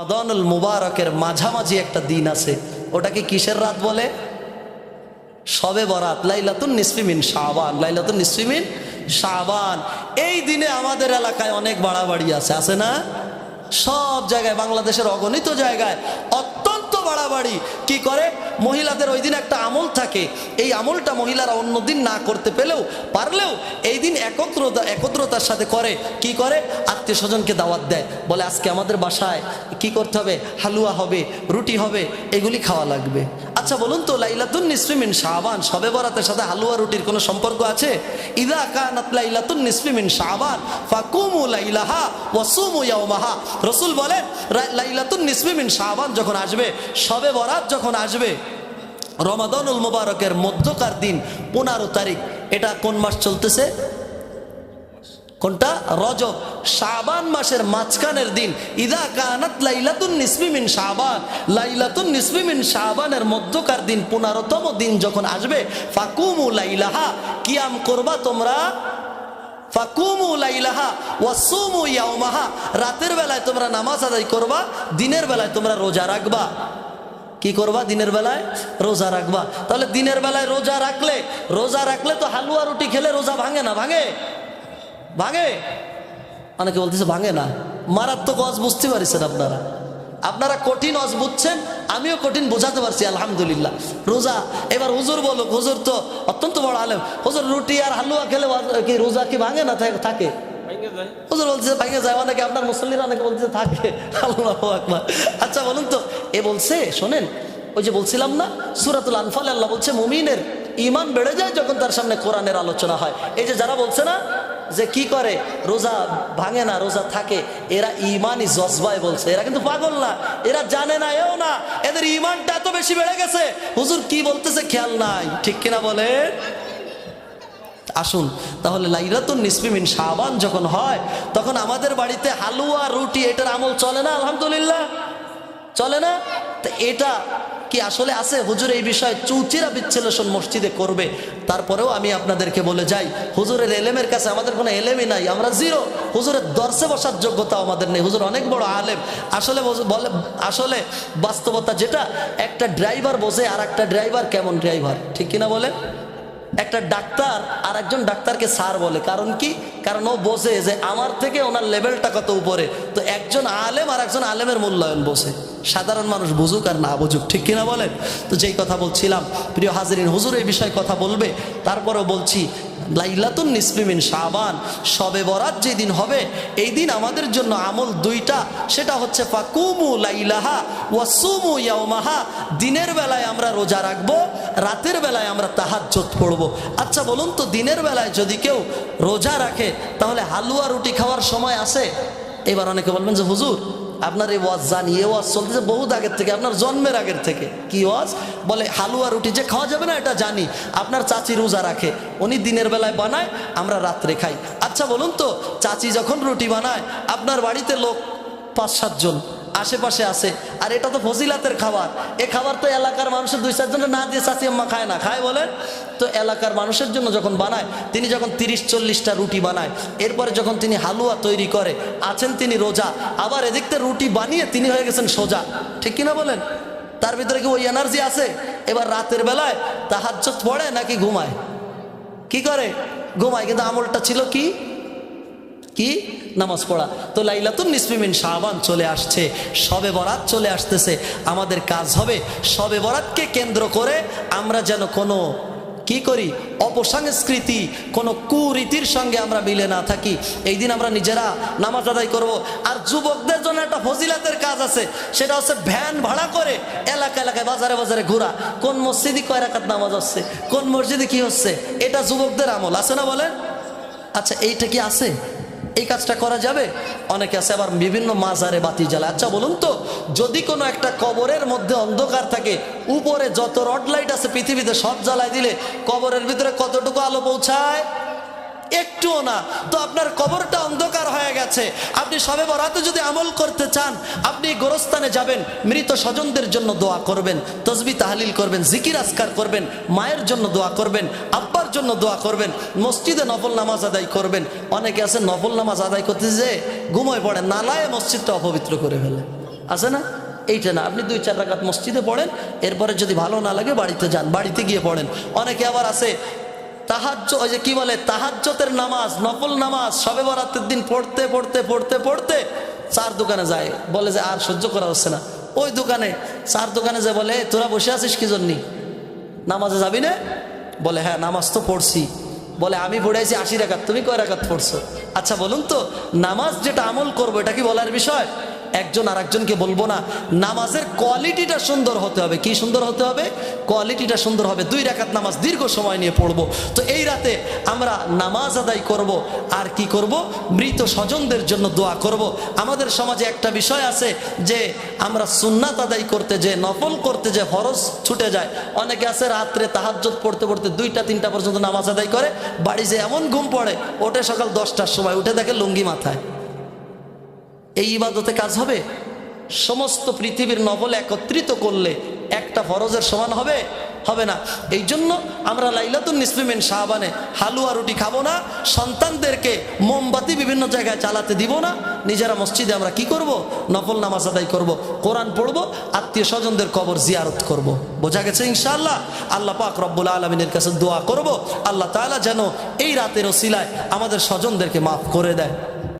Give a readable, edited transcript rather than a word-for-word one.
রমাদানুল মুবারকের মাঝামাঝি একটা দিন আছে, ওটাকে কিসের রাত বলে? শবে বরাত, লাইলাতুন নিসফি মিন শাবান। লাইলাতুন নিসফি মিন শাবান। এই দিনে আমাদের এলাকায় অনেক বাড়াবাড়ি আছে, আছে না? সব জায়গায়, বাংলাদেশের অগণিত জায়গায় অত্যন্ত বাড়াবাড়ি। কি করে? মহিলাদের ওই দিন একটা আমল থাকে, এই আমলটা মহিলারা অন্য দিন না করতে পারলেও এই দিন একত্রতার সাথে করে। কি করে? আত্মীয় স্বজনকে দাওয়াত দেয়, বলে আজকে আমাদের বাসায় কি করতে হবে? হালুয়া হবে, রুটি হবে, এগুলি খাওয়া লাগবে। আচ্ছা বলুন তো, লাইলাতুন নিসফি মিন শাবান, শবে বরাতের সাথে হালুয়া রুটির কোনো সম্পর্ক আছে? ইযা কানাত লাইলাতুন নিসফি মিন শাবান ফাকুমু লাইলাহা ওয়া সুমু ইয়াওমাহা। রাসূল বলেন লাইলাতুন নিসফি মিন শাবান যখন আসবে, শবে বরাত যখন আসবে, রমাদানুল মুবারকের মধ্যকার দিন 15 তারিখ, এটা কোন মাস চলতেছে? কোনটা? রজব। শাবান মাসের মাঝখানের দিন, ইযা কানাত লাইলাতুন নিসফি মিন শাবান, লাইলাতুন নিসফি মিন শাবানের মধ্যকার দিন 15তম দিন যখন আসবে, ফাকুমু লাইলাহা, কিয়াম করবা তোমরা, ফাকুমু লাইলাহা ওয়া সুমু ইয়াওমাহা, রাতের বেলায় তোমরা নামাজ আদায় করবা, দিনের বেলায় তোমরা রোজা রাখবা। কি করবা? দিনের বেলায় রোজা রাখবা। তাহলে দিনের বেলায় রোজা রাখলে তো হালুয়া রুটি খেলে রোজা ভাঙে না? ভাঙে? অনেকে বলতেছে ভাঙে না। মারাত্মক ওয়াজ বুঝতে পারছেন আপনারা কঠিন ওয়াজ বুঝছেন, আমিও কঠিন বোঝাতে পারছি আলহামদুলিল্লাহ। রোজা, এবার হুজুর বলুক, হুজুর তো অত্যন্ত বড় আলেম, হুজুর রুটি আর হালুয়া খেলে কি রোজা কি ভাঙে না থাকে? হুজুর বলছে ভাঙে যায়। অনেকে আপনার মুসল্লিরা অনেকে বলছে থাকে। আল্লাহু আকবার। আচ্ছা বলুন তো, এ বলছে, শোনেন, ওই যে বলছিলাম না সূরাতুল আনফালে আল্লাহ বলছে মুমিনের ঈমান বেড়ে যায় যখন তার সামনে কোরআনের আলোচনা হয়। এই যে যারা বলছে না যে কি করে রোজা ভাঙে না, রোজা থাকে, এরা ঈমানি জজবায় বলছে, এরা কিন্তু পাগল না, এরা জানে না, এও না, এদের ঈমানটা এত বেশি বেড়ে গেছে, হুজুর কি বলতেছে খেয়াল নাই। ঠিক কিনা বলে? আসুন তাহলে লাইলাতুন নিসফি মিন শাবান যখন হয়, তখন আমাদের বাড়িতে হালুয়া রুটি এটার আমল চলে না? আলহামদুলিল্লাহ চলে না? তো এটা কি আসলে আছে? হুজুর এই বিষয়ে চৌচিরা বিচ্ছেলেশন মসজিদে করবে। তারপরেও আমি আপনাদেরকে বলে যাই, হুজুরের এলেমের কাছে আমাদের কোনো এলেমই নাই, আমরা জিরো। হুজুরের দর্শে বসার যোগ্যতাও আমাদের নেই। হুজুর অনেক বড় আলেম। আসলে বাস্তবতা যেটা, একটা ড্রাইভার বোঝে আর একটা ড্রাইভার কেমন ড্রাইভার, ঠিক কিনা বলে? একটা ডাক্তার আর একজন ডাক্তারকে স্যার বলে, কারণ কি? কারণ ও বোঝে যে আমার থেকে ওনার লেভেলটা কত উপরে। তো একজন আলেম আর একজন আলেমের মূল্যায়ন বোঝে, সাধারণ মানুষ বুঝুক আর না বুঝুক, ঠিক কিনা বলেন? তো যেই কথা বলছিলাম, প্রিয় হাজিরিন, হুজুর এই বিষয়ে কথা বলবে, তারপরেও বলছি লাইলাতুন নিসফি মিন শাবান, শবে বরাত যেদিন হবে, এই দিন আমাদের জন্য আমল দুইটা। সেটা হচ্ছে ফাকুমু লাইলাহা ওয়া সুমু ইয়াওমাহা, দিনের বেলায় আমরা রোজা রাখবো, রাতের বেলায় আমরা তাহাজ্জুদ পড়বো। আচ্ছা বলুন তো, দিনের বেলায় যদি কেউ রোজা রাখে তাহলে হালুয়া রুটি খাওয়ার সময় আছে? এবার অনেকে বলবেন যে হুজুর আপনার এই ওয়াজ জানি, এ ওয়াজ চলতেছে বহুত আগের থেকে, আপনার জন্মের আগের থেকে। কি ওয়াজ? বলে হালুয়া রুটি যে খাওয়া যাবে না এটা জানি। আপনার চাচি রোজা রাখে, উনি দিনের বেলায় বানায়, আমরা রাত্রে খাই। আচ্ছা বলুন তো, চাচি যখন রুটি বানায়, আপনার বাড়িতে লোক 5-7 জন আশেপাশে আছে, আর এটা তো ফজিলাতের খাবার, এ খাবার তো এলাকার মানুষের 2-4 জনের না দিয়ে চাচি আম্মা খায় না, খায় বলেন? তো এলাকার মানুষের জন্য যখন বানায়, তিনি যখন 30-40টা রুটি বানায়, এরপরে যখন তিনি হালুয়া তৈরি করে, আছেন তিনি রোজা, আবার এদিক থেকে রুটি বানিয়ে তিনি হয়ে গেছেন সোজা, ঠিক কিনা বলেন? তার ভিতরে কি ওই এনার্জি আছে? এবার রাতের বেলায় তাহাজ্জুদ পড়ে নাকি ঘুমায়? কি করে? ঘুমায়। কিন্তু আমলটা ছিল কি? নামাজ পড়া। তো লাইলাতুন নিসফি মিন শাবান চলে আসছে, শবে বরাত চলে আসতেছে। আমাদের কাজ হবে শবে বরাতকে কেন্দ্র করে আমরা যেন কোনো কি করি, অপসংস্কৃতি, কোনো কুরীতির সঙ্গে আমরা মিলে না থাকি। এই দিন আমরা নিজেরা নামাজ আদায় করব। আর যুবকদের জন্য একটা ফজিলাতের কাজ আছে, সেটা হচ্ছে ভ্যান ভাড়া করে এলাকায় বাজারে বাজারে ঘোরা, কোন মসজিদে কয় রাকাত নামাজ হচ্ছে, কোন মসজিদে কি হচ্ছে, এটা যুবকদের আমল, আছে না বলেন? আচ্ছা এইটা কি আছে? এই কাজটা করা যাবে? অনেকে আছে আবার বিভিন্ন মাজারে বাতি জ্বালায়। আচ্ছা বলুন তো, যদি কোনো একটা কবরের মধ্যে অন্ধকার থাকে, উপরে যত রড লাইট আছে পৃথিবীতে সব জ্বালায় দিলে কবরের ভিতরে কতটুকু আলো পৌঁছায়? একটুও না। তো আপনার কবরটা অন্ধকার হয়ে গেছে, আপনি শবে বরাতে যদি আমল করতে চান, আপনি গোরস্থানে যাবেন, মৃত স্বজনদের জন্য দোয়া করবেন, তসবিহ তাহলিল করবেন, জিকির আজকার করবেন, মায়ের জন্য দোয়া করবেন, আব্বার জন্য দোয়া করবেন, মসজিদে নফল নামাজ আদায় করবেন। অনেকে আছে নফল নামাজ আদায় করতে যে ঘুমোয় পড়ে, নালায় মসজিদটা অপবিত্র করে ফেলে। আছে না? এইটা না, আপনি 2-4 রাকাত মসজিদে পড়েন, এরপরে যদি ভালো না লাগে বাড়িতে যান, বাড়িতে গিয়ে পড়েন। অনেকে আবার আছে তাহাজ্জুদ, ওই যে কি বলে তাহাজ্জুদের নামাজ, নফল নামাজ শবে বরাতের দিন পড়তে পড়তে পড়তে পড়তে চার দোকানে যায়, বলে যে আর সহ্য করা হচ্ছে না। ওই দোকানে চার দোকানে যে বলে তোরা বসে আছিস কি জন্যে, নামাজে যাবি না? বলে হ্যাঁ নামাজ তো পড়ছি। বলে আমি পড়েছি 80 রাকাত, তুমি কয় রাকাত পড়ছো? আচ্ছা বলুন তো, নামাজ যেটা আমল করবো এটা কি বলার বিষয়? একজন আর একজনকে বলবো না, নামাজের কোয়ালিটিটা সুন্দর হতে হবে। কি সুন্দর হতে হবে? কোয়ালিটিটা সুন্দর হবে। 2 রাকাত নামাজ দীর্ঘ সময় নিয়ে পড়বো। তো এই রাতে আমরা নামাজ আদায় করব, আর কি করব? মৃত স্বজনদের জন্য দোয়া করব। আমাদের সমাজে একটা বিষয় আছে যে আমরা সুন্নাত আদায় করতে যে, নফল করতে যে ফরজ ছুটে যায়। অনেকে আছে রাত্রে তাহাজ্জুদ পড়তে পড়তে 2টা-3টা পর্যন্ত নামাজ আদায় করে, বাড়ি যে এমন ঘুম পড়ে, ওঠে সকাল 10টার সময়, উঠে দেখে লুঙ্গি মাথায়। এই ইবাদতে কাজ হবে? সমস্ত পৃথিবীর নফল একত্রিত করলে একটা ফরজের সমান হবে? হবে না। এই জন্য আমরা লাইলাতুন নিসফি মিন শাবানে হালুয়া রুটি খাবো না, সন্তানদেরকে মোমবাতি বিভিন্ন জায়গায় চালাতে দিব না, নিজেরা মসজিদে আমরা কি করব? নফল নামাজ আদায় করব, কোরআন পড়ব, আত্মীয় স্বজনদের কবর জিয়ারত করব। বোঝা গেছে ইনশাআল্লাহ? আল্লাহ পাক রব্বুল আলামিনের কাছে দোয়া করব, আল্লাহ তাআলা যেন এই রাতের ওসিলায় আমাদের স্বজনদেরকে মাফ করে দেয়।